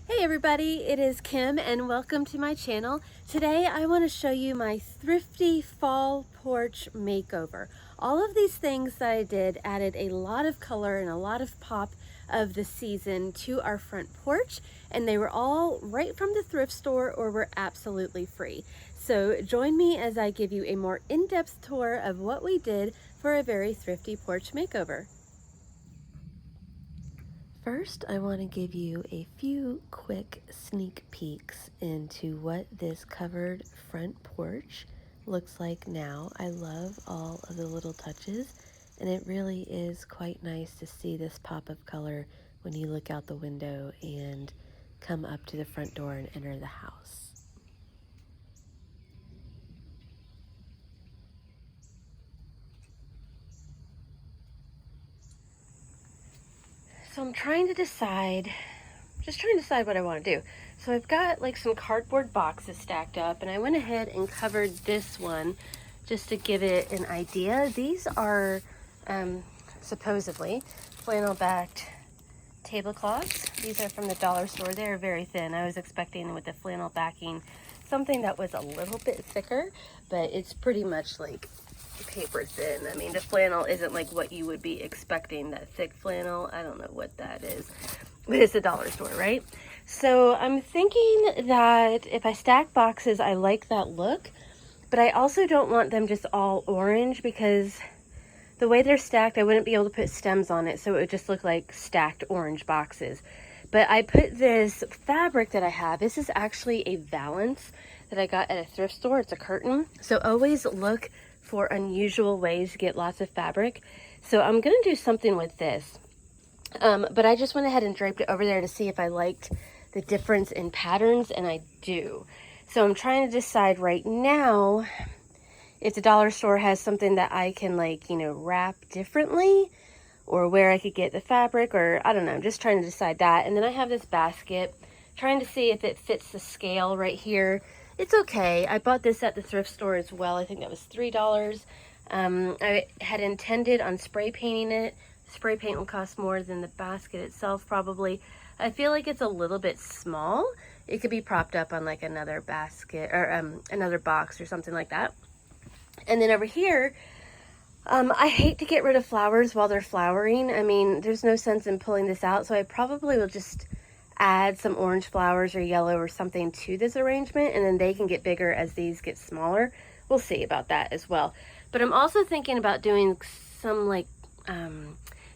Hey everybody, it is Kim and welcome to my channel. Today I want to show you my thrifty fall porch makeover. All of these things that I did added a lot of color and a lot of pop of the season to our front porch, and they were all right from the thrift store or were absolutely free. So join me as I give you a more in-depth tour of what we did for a very thrifty porch makeover. First, I want to give you a few quick sneak peeks into what this covered front porch looks like now. I love all of the little touches, and it really is quite nice to see this pop of color when you look out the window and come up to the front door and enter the house. So I'm trying to decide what I want to do. So I've got like some cardboard boxes stacked up, and I went ahead and covered this one just to give it an idea. These are supposedly flannel backed tablecloths. These are from the dollar store. They're very thin. I was expecting with the flannel backing something that was a little bit thicker, but it's pretty much like paper thin. I mean, the flannel isn't like what you would be expecting, that thick flannel. I don't know what that is, but it's a dollar store, right? So I'm thinking that if I stack boxes, I like that look, but I also don't want them just all orange because the way they're stacked, I wouldn't be able to put stems on it, so it would just look like stacked orange boxes. But I put this fabric that I have. This is actually a valance that I got at a thrift store. It's a curtain. So always look for unusual ways to get lots of fabric. So I'm gonna do something with this. But I just went ahead and draped it over there to see if I liked the difference in patterns, and I do. So I'm trying to decide right now if the dollar store has something that I can wrap differently, or where I could get the fabric, or I don't know. I'm just trying to decide that. And then I have this basket, trying to see if it fits the scale right here. It's okay. I bought this at the thrift store as well. I think that was $3. I had intended on spray painting it. Spray paint will cost more than the basket itself probably. I feel like it's a little bit small. It could be propped up on like another basket or another box or something like that. And then over here, I hate to get rid of flowers while they're flowering. I mean, there's no sense in pulling this out, so I probably will just add some orange flowers or yellow or something to this arrangement, and then they can get bigger as these get smaller. We'll see about that as well. But I'm also thinking about doing some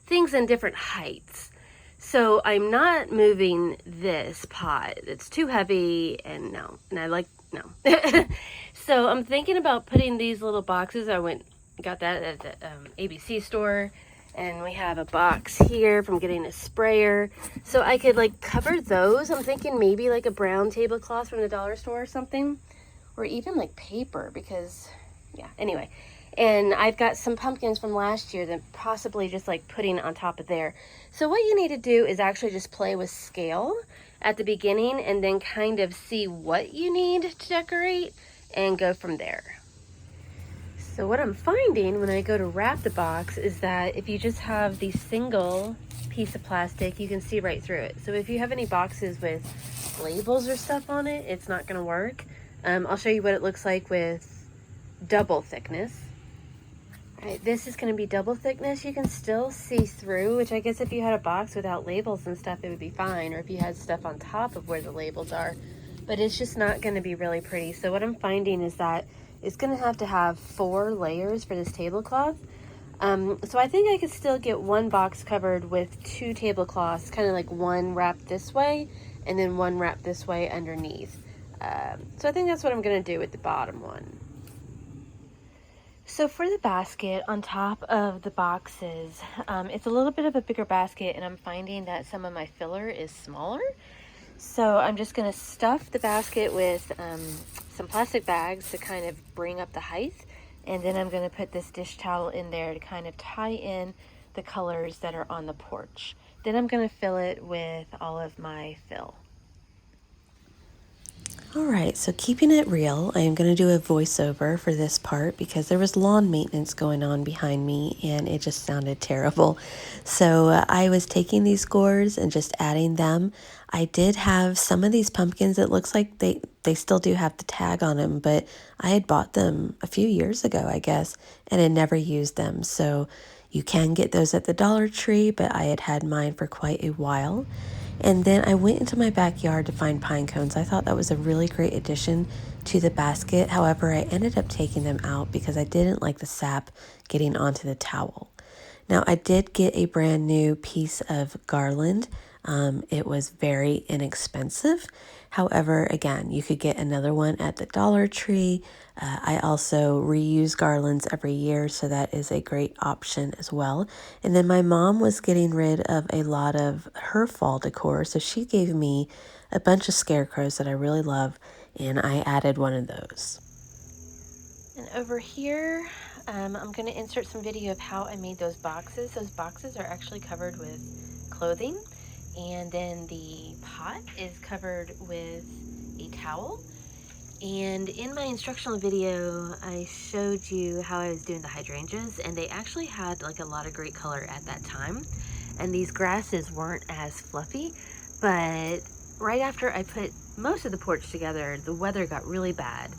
things in different heights. So I'm not moving this pot. It's too heavy, and no. So I'm thinking about putting these little boxes. Got that at the ABC store, and we have a box here from getting a sprayer. So I could cover those. I'm thinking maybe like a brown tablecloth from the dollar store or something, or even like paper, because yeah, anyway. And I've got some pumpkins from last year that possibly just putting on top of there. So what you need to do is actually just play with scale at the beginning, and then kind of see what you need to decorate and go from there. So what I'm finding when I go to wrap the box is that if you just have the single piece of plastic, you can see right through it. So if you have any boxes with labels or stuff on it, it's not going to work. I'll show you what it looks like with double thickness. All right, this is going to be double thickness. You can still see through, which I guess if you had a box without labels and stuff, it would be fine, or if you had stuff on top of where the labels are, but it's just not going to be really pretty. So what I'm finding is that it's going to have 4 layers for this tablecloth. So I think I could still get one box covered with 2 tablecloths, kind of like one wrapped this way and then one wrapped this way underneath. So I think that's what I'm going to do with the bottom one. So for the basket on top of the boxes, it's a little bit of a bigger basket, and I'm finding that some of my filler is smaller. So I'm just going to stuff the basket with some plastic bags to kind of bring up the height. And then I'm going to put this dish towel in there to kind of tie in the colors that are on the porch. Then I'm going to fill it with all of my fill. Alright, so keeping it real, I am going to do a voiceover for this part because there was lawn maintenance going on behind me and it just sounded terrible. So I was taking these gourds and just adding them. I did have some of these pumpkins. It looks like they still do have the tag on them, but I had bought them a few years ago, I guess, and had never used them. So you can get those at the Dollar Tree, but I had mine for quite a while. And then I went into my backyard to find pine cones. I thought that was a really great addition to the basket. However, I ended up taking them out because I didn't like the sap getting onto the towel. Now, I did get a brand new piece of garland. It was very inexpensive. However, again, you could get another one at the Dollar Tree. I also reuse garlands every year, so that is a great option as well. And then my mom was getting rid of a lot of her fall decor, so she gave me a bunch of scarecrows that I really love, and I added one of those. And over here, I'm going to insert some video of how I made those boxes. Those boxes are actually covered with clothing, and then the pot is covered with a towel. And in my instructional video, I showed you how I was doing the hydrangeas, and they actually had like a lot of great color at that time. And these grasses weren't as fluffy, but right after I put most of the porch together, the weather got really bad.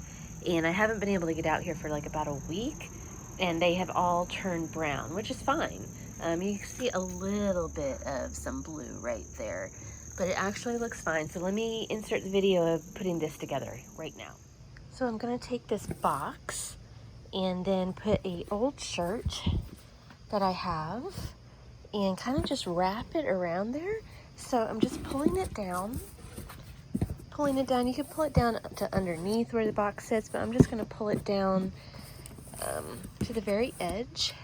And I haven't been able to get out here for like about a week, and they have all turned brown, which is fine. You can see a little bit of some blue right there, but it actually looks fine. So let me insert the video of putting this together right now. So I'm gonna take this box and then put a old shirt that I have and kind of just wrap it around there. So I'm just pulling it down. You can pull it down to underneath where the box sits, but I'm just gonna pull it down to the very edge.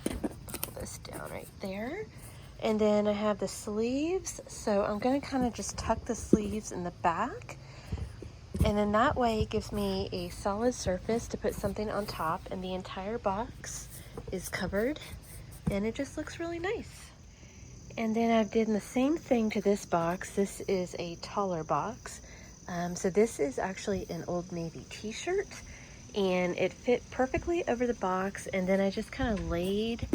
Pull this down right there. And then I have the sleeves, so I'm going to kind of just tuck the sleeves in the back, and then that way it gives me a solid surface to put something on top, and the entire box is covered, and it just looks really nice. And then I did the same thing to this box. This is a taller box, so this is actually an Old Navy t-shirt, and it fit perfectly over the box. And then I just kind of laid,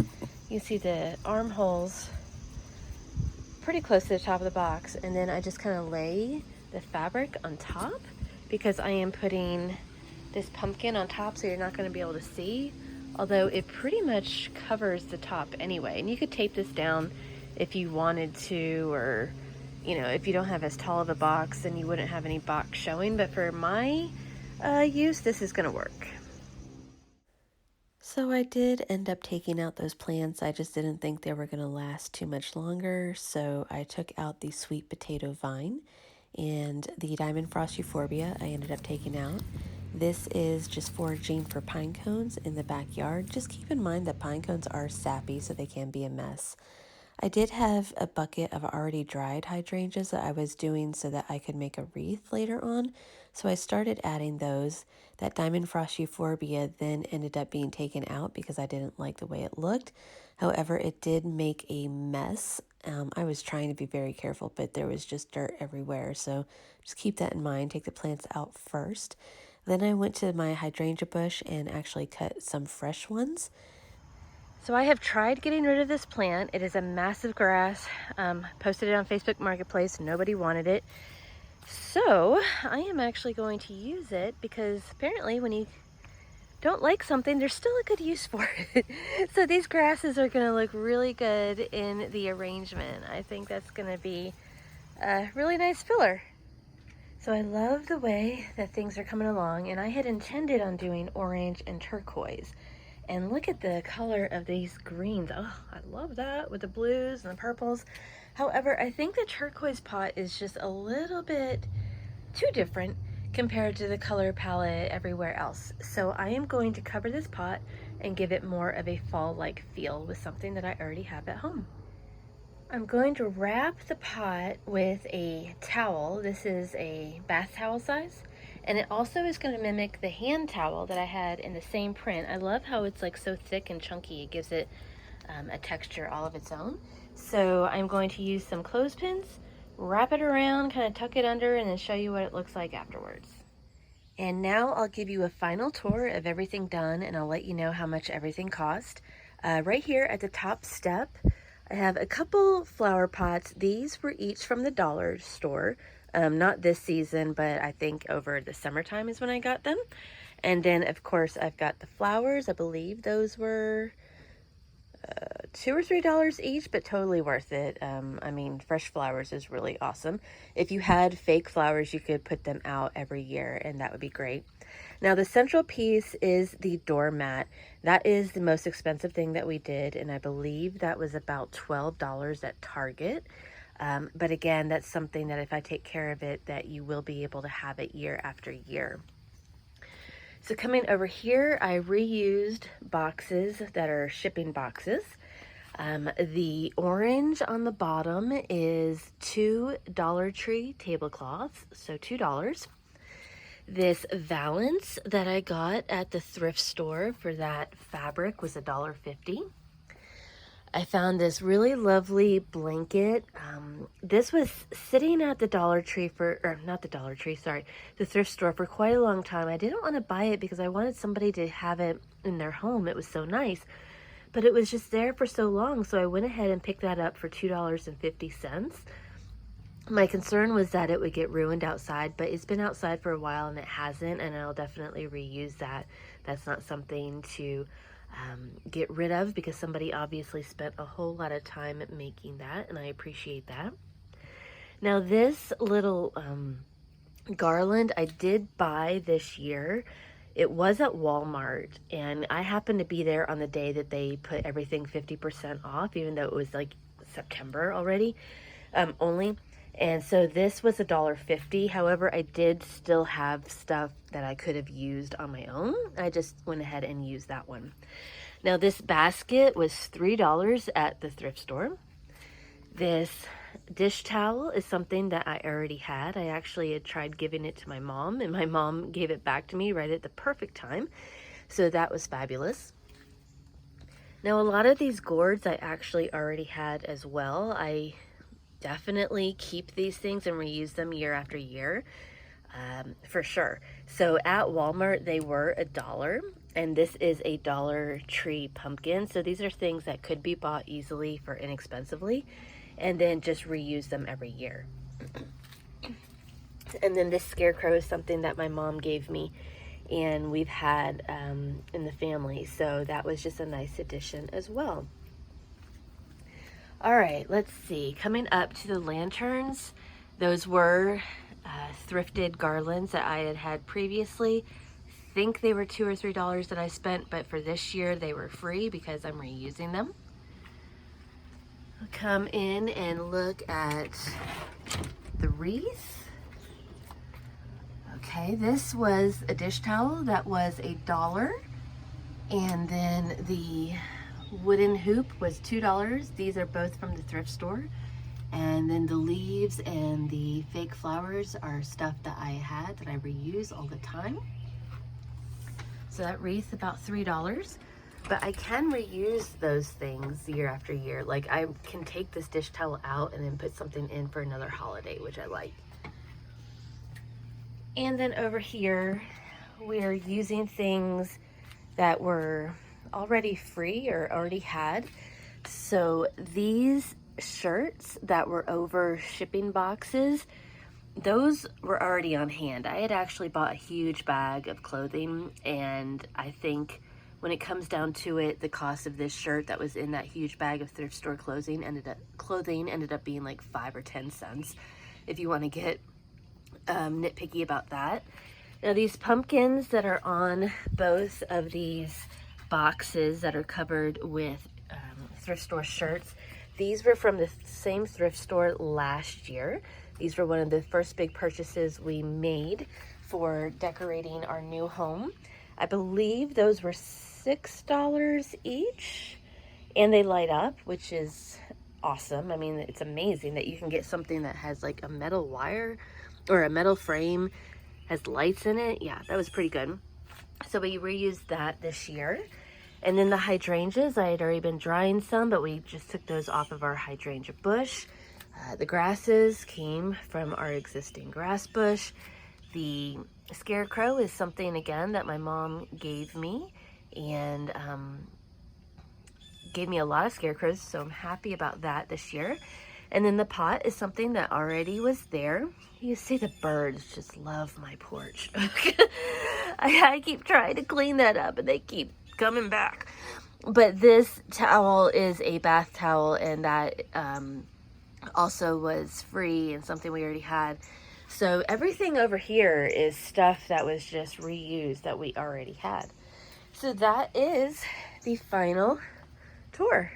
you see the armholes pretty close to the top of the box, and then I just kind of lay the fabric on top because I am putting this pumpkin on top, so you're not going to be able to see, although it pretty much covers the top anyway. And you could tape this down if you wanted to, or if you don't have as tall of a box, then you wouldn't have any box showing, but for my use, this is going to work. So I did end up taking out those plants. I just didn't think they were going to last too much longer. So I took out the sweet potato vine and the diamond frost euphorbia I ended up taking out. This is just foraging for pine cones in the backyard. Just keep in mind that pine cones are sappy, so they can be a mess. I did have a bucket of already dried hydrangeas that I was doing so that I could make a wreath later on. So I started adding those. That diamond frost euphorbia then ended up being taken out because I didn't like the way it looked. However, it did make a mess. I was trying to be very careful, but there was just dirt everywhere. So just keep that in mind. Take the plants out first. Then I went to my hydrangea bush and actually cut some fresh ones. So I have tried getting rid of this plant. It is a massive grass. Posted it on Facebook Marketplace. Nobody wanted it. So I am actually going to use it because apparently when you don't like something, there's still a good use for it. So these grasses are going to look really good in the arrangement. I think that's going to be a really nice filler. So I love the way that things are coming along, and I had intended on doing orange and turquoise. And look at the color of these greens. Oh, I love that with the blues and the purples. However, I think the turquoise pot is just a little bit too different compared to the color palette everywhere else. So I am going to cover this pot and give it more of a fall-like feel with something that I already have at home. I'm going to wrap the pot with a towel. This is a bath towel size. And it also is going to mimic the hand towel that I had in the same print. I love how it's like so thick and chunky. It gives it a texture all of its own. So I'm going to use some clothespins wrap it around, kind of tuck it under, and then show you what it looks like afterwards. And now I'll give you a final tour of everything done, and I'll let you know how much everything cost. Right here at the top step, I have a couple flower pots. These were each from the dollar store. Not this season, but I think over the summertime is when I got them. And then, of course, I've got the flowers. I believe those were $2 or $3 each, but totally worth it. I mean, fresh flowers is really awesome. If you had fake flowers, you could put them out every year, and that would be great. Now, the central piece is the doormat. That is the most expensive thing that we did, and I believe that was about $12 at Target. But again, that's something that if I take care of it, that you will be able to have it year after year. So coming over here, I reused boxes that are shipping boxes. The orange on the bottom is 2 Dollar Tree tablecloths, so $2. This valance that I got at the thrift store for that fabric was $1.50. I found this really lovely blanket. This was sitting at the Dollar Tree or not the Dollar Tree, sorry, the thrift store for quite a long time. I didn't want to buy it because I wanted somebody to have it in their home. It was so nice, but it was just there for so long. So I went ahead and picked that up for $2.50. My concern was that it would get ruined outside, but it's been outside for a while and it hasn't, and I'll definitely reuse that. That's not something to get rid of because somebody obviously spent a whole lot of time making that, and I appreciate that. Now this little garland I did buy this year. It was at Walmart, and I happened to be there on the day that they put everything 50% off, even though it was like September already, only. And so this was $1.50. However, I did still have stuff that I could have used on my own. I just went ahead and used that one. Now this basket was $3 at the thrift store. This dish towel is something that I already had. I actually had tried giving it to my mom, and my mom gave it back to me right at the perfect time. So that was fabulous. Now a lot of these gourds I actually already had as well. I definitely keep these things and reuse them year after year, for sure. So at Walmart, they were $1, and this is a Dollar Tree pumpkin. So these are things that could be bought easily for inexpensively, and then just reuse them every year. And then this scarecrow is something that my mom gave me, and we've had in the family. So that was just a nice addition as well. All right, let's see. Coming up to the lanterns, those were thrifted garlands that I had previously. I think they were $2 or $3 that I spent, but for this year they were free because I'm reusing them. I'll come in and look at the wreath. Okay, this was a dish towel that was $1, and then the wooden hoop was $2. These are both from the thrift store. And then the leaves and the fake flowers are stuff that I had that I reuse all the time. So that wreath about $3. But I can reuse those things year after year. Like I can take this dish towel out and then put something in for another holiday, which I like. And then over here, we're using things that were already free or already had. So these shirts that were over shipping boxes, those were already on hand. I had actually bought a huge bag of clothing, and I think when it comes down to it, the cost of this shirt that was in that huge bag of thrift store clothing ended up being like 5 or 10 cents, if you want to get nitpicky about that. Now these pumpkins that are on both of these boxes that are covered with thrift store shirts, these were from the same thrift store last year. These were one of the first big purchases we made for decorating our new home. I believe those were $6 each, and they light up, which is awesome. I mean, it's amazing that you can get something that has like a metal wire or a metal frame, has lights in it. Yeah, that was pretty good. So we reused that this year. And then the hydrangeas, I had already been drying some, but we just took those off of our hydrangea bush. The grasses came from our existing grass bush. The scarecrow is something, again, that my mom gave me, and gave me a lot of scarecrows, so I'm happy about that this year. And then the pot is something that already was there. You see the birds just love my porch. I keep trying to clean that up and they keep coming back. But this towel is a bath towel, and that also was free and something we already had. So everything over here is stuff that was just reused that we already had. So that is the final tour.